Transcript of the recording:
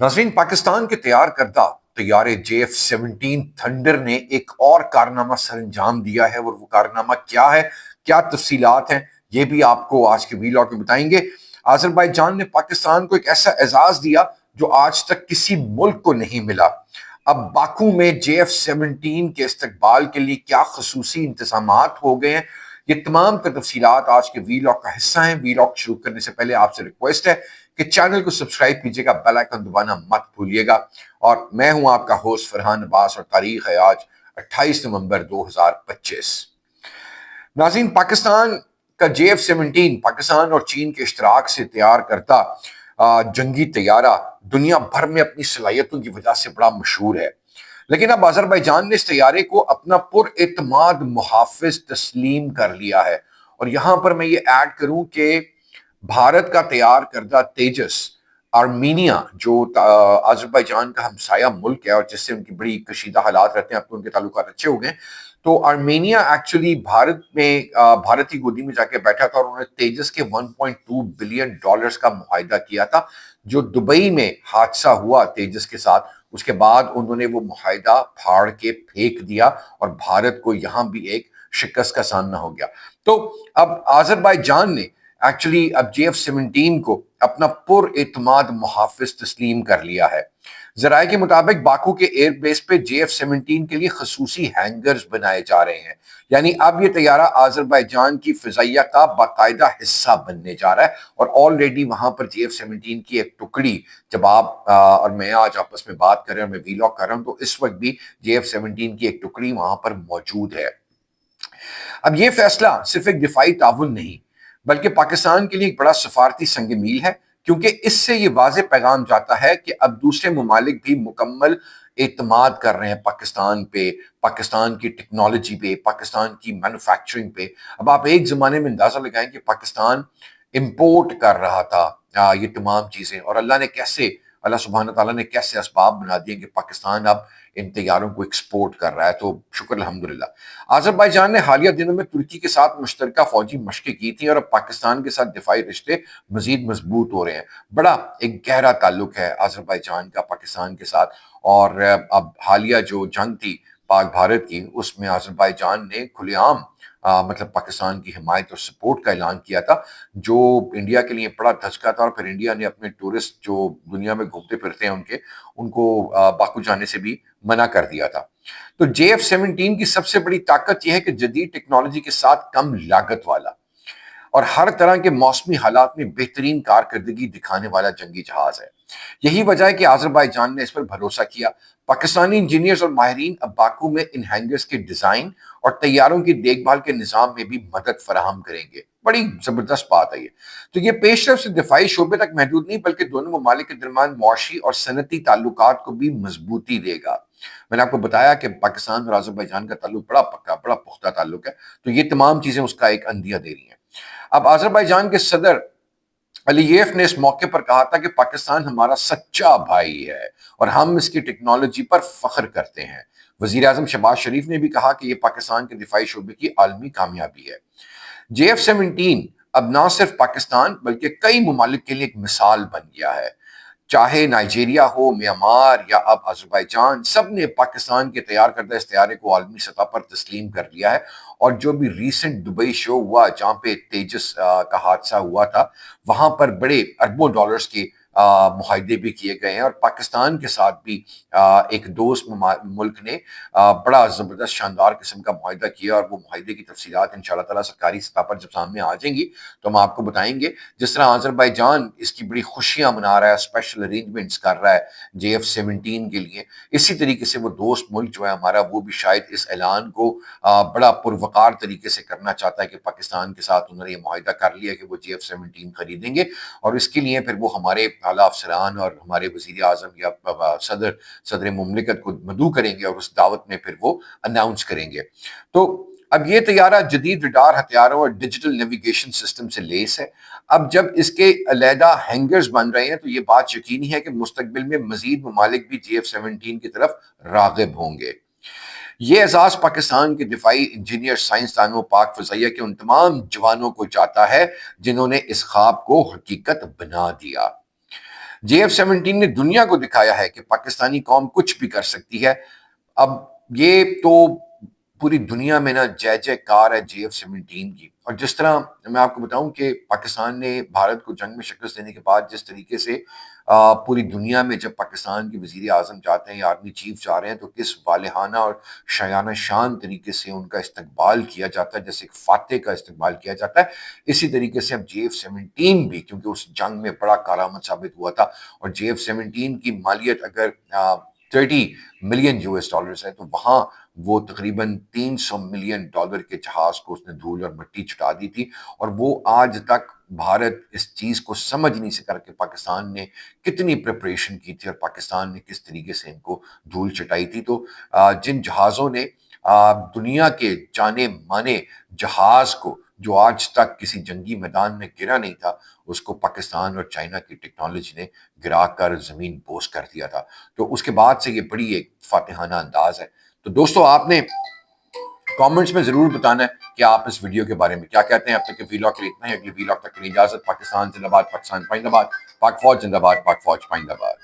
नाज़रीन, पाकिस्तान के तैयार करदा तैयारे JF-17 थंडर ने एक और कारनामा सर अंजाम दिया है। और वो कारनामा क्या है, क्या तफसीलात हैं, ये भी आपको आज के वीलॉग में बताएंगे। अजरबैजान ने पाकिस्तान को एक ऐसा एजाज दिया जो आज तक किसी मुल्क को नहीं मिला। अब बाकू में JF-17 के इस्तकबाल के लिए क्या खसूसी इंतजामात हो गए हैं, ये तमाम का तफसीलात आज के वीलॉग का हिस्सा हैं। वीलॉग शुरू करने से पहले आपसे रिक्वेस्ट है कि चैनल को सब्सक्राइब कीजिएगा, बेल आइकन दबाना मत भूलिएगा। और मैं हूं आपका होस्ट फरहान अब्बास और तारीख है आज 28 नवंबर 2025। नाज़रीन, पाकिस्तान का JF-17 पाकिस्तान और चीन के इश्तराक से तैयार करता जंगी तैयारा दुनिया भर में अपनी सलाहियतों की वजह से बड़ा मशहूर है। लेकिन अब अजरबैजान ने इस तैयारे को अपना पुरएतमाद मुहाफिज तस्लीम कर लिया है। और यहां पर मैं ये ऐड करूं कि भारत का तैयार करदा तेजस आर्मीनिया जो अजरबैजान का हमसाया मुल्क है और जिससे उनकी बड़ी कशीदा हालात रहते हैं, अब तो उनके ताल्लुकात अच्छे हो गए। तो आर्मेनिया एक्चुअली भारत में भारत की गोदी में जाके बैठा था और उन्होंने तेजस के 1.2 बिलियन डॉलर्स का मुआहिदा किया था। जो दुबई में हादसा हुआ तेजस के साथ, उसके बाद उन्होंने वो मुआहिदा फाड़ के फेंक दिया और भारत को यहां भी एक शिकस्त का सामना हो गया। तो अब अजरबैजान ने एक्चुअली अब JF-17 को अपना पुरएतमाद मुहाफिज तस्लीम कर लिया है। जराये के मुताबिक बाकू के एयरबेस पे JF-17 के लिए खसूसी हैंगर्स बनाए जा रहे हैं। यानी अब ये तैयारा अजरबैजान की फिजाइया का बाकायदा हिस्सा बनने जा रहा है। और ऑलरेडी वहां पर JF-17 की एक टुकड़ी, जब आप और मैं आज आपस में बात कर रहे हैं और मैं वीलॉग कर रहा हूं, तो इस वक्त भी JF-17 की एक टुकड़ी वहां पर मौजूद है। अब ये फैसला सिर्फ एक दिफाई ताउन नहीं, बल्कि पाकिस्तान के लिए एक बड़ा सफारती संग मील है, क्योंकि इससे ये वाज़ेह पैगाम जाता है कि अब दूसरे ममालिक भी मुकम्मल एतमाद कर रहे हैं पाकिस्तान पे, पाकिस्तान की टेक्नोलॉजी पे, पाकिस्तान की मैन्युफैक्चरिंग पे। अब आप एक ज़माने में अंदाज़ा लगाएं कि पाकिस्तान इम्पोर्ट कर रहा था ये तमाम चीज़ें, और अल्लाह सुब्हान ताला ने कैसे असबाब बना दिए कि पाकिस्तान अब इन तैयारों को एक्सपोर्ट कर रहा है। तो शुक्र अल्हम्दुलिल्लाह। अजरबैजान ने हालिया दिनों में तुर्की के साथ मुश्तरका फौजी मशकें की थी और अब पाकिस्तान के साथ दिफाई रिश्ते मजीद मजबूत हो रहे हैं। बड़ा एक गहरा ताल्लुक है अजरबैजान का पाकिस्तान के साथ। और अब हालिया जो जंग थी पाक भारत की, उसमें अजरबैजान ने खुलेआम मतलब पाकिस्तान की हिमायत और सपोर्ट का ऐलान किया था, जो इंडिया के लिए बड़ा धचका था। और फिर इंडिया ने अपने टूरिस्ट जो दुनिया में घूमते फिरते हैं उनको बाकू जाने से भी मना कर दिया था। तो JF-17 की सबसे बड़ी ताकत यह है कि जदीद टेक्नोलॉजी के साथ कम लागत वाला और हर तरह के मौसमी हालात में बेहतरीन कारकर्दगी दिखाने वाला जंगी जहाज है। यही वजह है कि अजरबैजान ने इस पर भरोसा किया। पाकिस्तानी इंजीनियर्स और माहिरीन अब बाकू में इन हैंगर्स के डिजाइन और तैयारों की देखभाल के निजाम में भी मदद फराहम करेंगे। बड़ी जबरदस्त बात है ये। तो ये पेशरफ से दिफाई शोबे तक महदूद नहीं, बल्कि दोनों ममालिक के दरमियान मुआशी और सनती ताल्लुकात को भी मजबूती देगा। मैंने आपको बताया कि पाकिस्तान और अजरबैजान का ताल्लुक बड़ा पक्का, बड़ा पुख्ता ताल्लुक है। तो ये तमाम चीजें उसका एक अंदिया दे रही हैं। अब अजरबैजान के सदर अलीयेफ ने इस मौके पर कहा था कि पाकिस्तान हमारा सच्चा भाई है और हम इसकी टेक्नोलॉजी पर फख्र करते हैं। वजीर आजम शहबाज शरीफ ने भी कहा कि यह पाकिस्तान के दिफाई शोबे की आलमी कामयाबी है। JF-17 अब ना सिर्फ पाकिस्तान बल्कि कई ममालिक के लिए एक मिसाल बन गया है। चाहे नाइजीरिया हो, म्यांमार या अब अजरबैजान, सब ने पाकिस्तान के तैयार करदा इस तैयारे को आलमी सतह पर तस्लीम कर लिया है। और जो भी रिसेंट दुबई शो हुआ जहां पे तेजस का हादसा हुआ था, वहां पर बड़े अरबों डॉलर्स के मुआहदे भी किए गए हैं। और पाकिस्तान के साथ भी एक दोस्त मुल्क ने बड़ा जबरदस्त शानदार किस्म का मुआहिदा किया। और वो मुआहिदे की तफसीलात इंशाअल्लाह ताला सरकारी सतह पर जब सामने आ जाएंगी तो हम आपको बताएंगे। जिस तरह अजरबैजान इसकी बड़ी खुशियां मना रहा है, स्पेशल अरेंजमेंट्स कर रहा है JF-17 के लिए, इसी तरीके से वो दोस्त मुल्क जो है हमारा, वो भी शायद इस ऐलान को बड़ा पुरवकार तरीके से करना चाहता है कि पाकिस्तान के साथ उन्होंने ये मुआहिदा कर लिया कि वो JF-17 खरीदेंगे। और इसके लिए फिर वो हमारे आला अफसरान और हमारे वजीर आजम या सदर मुमलिकत को मदऊ करेंगे और उस दावत में फिर वो अनाउंस करेंगे। तो अब ये तैयारा जदीद रडार हथियारों और डिजिटल नेविगेशन सिस्टम से लेस है। अब जब इसके अलहदा हैंगर्स बन रहे हैं तो ये बात यकीनी है कि मुस्तकबिल में मजीद ममालिक भी JF-17 की तरफ रागिब होंगे। ये एजाज पाकिस्तान के दिफाई इंजीनियर, साइंसदानों, पाक फजाइया के उन तमाम जवानों को जाता है जिन्होंने इस ख्वाब को हकीकत बना दिया। JF-17 نے دنیا کو دکھایا ہے کہ پاکستانی قوم کچھ بھی کر سکتی ہے۔ اب یہ تو پوری دنیا میں نا جے جے کار ہے JF-17 کی، اور جس طرح میں آپ کو بتاؤں کہ پاکستان نے بھارت کو جنگ میں شکست دینے کے بعد جس طریقے سے پوری دنیا میں جب پاکستان کے وزیر اعظم جاتے ہیں یا آرمی چیف جا رہے ہیں تو کس والہانہ اور شایانہ شان طریقے سے ان کا استقبال کیا جاتا ہے، جیسے ایک فاتح کا استقبال کیا جاتا ہے، اسی طریقے سے اب JF-17 بھی، کیونکہ اس جنگ میں بڑا کارآمد ثابت ہوا تھا، اور JF-17 کی مالیت اگر 30 ملین US ڈالرز ہے تو وہاں وہ تقریباً 300 ملین ڈالر کے جہاز کو اس نے دھول اور مٹی چٹا دی تھی، اور وہ آج تک بھارت اس چیز کو سمجھ نہیں سکا کہ پاکستان نے کتنی پریپریشن کی تھی اور پاکستان نے کس طریقے سے ان کو دھول چٹائی تھی۔ تو جن جہازوں نے دنیا کے جانے مانے جہاز کو، جو آج تک کسی جنگی میدان میں گرا نہیں تھا، اس کو پاکستان اور چائنا کی ٹیکنالوجی نے گرا کر زمین بوس کر دیا تھا۔ تو اس کے بعد سے یہ بڑی ایک فاتحانہ انداز ہے۔ تو دوستو، آپ نے کامنٹس میں ضرور بتانا ہے کہ آپ اس ویڈیو کے بارے میں کیا کہتے ہیں۔ اب تک کے ویلاگ کے لیے اتنا ہی، اگلی ویلاگ تک کے لیے اجازت۔ پاکستان زندہ باد، پاکستان پائندہ باد، پاک فوج زندہ باد، پاک فوج پائندہ باد۔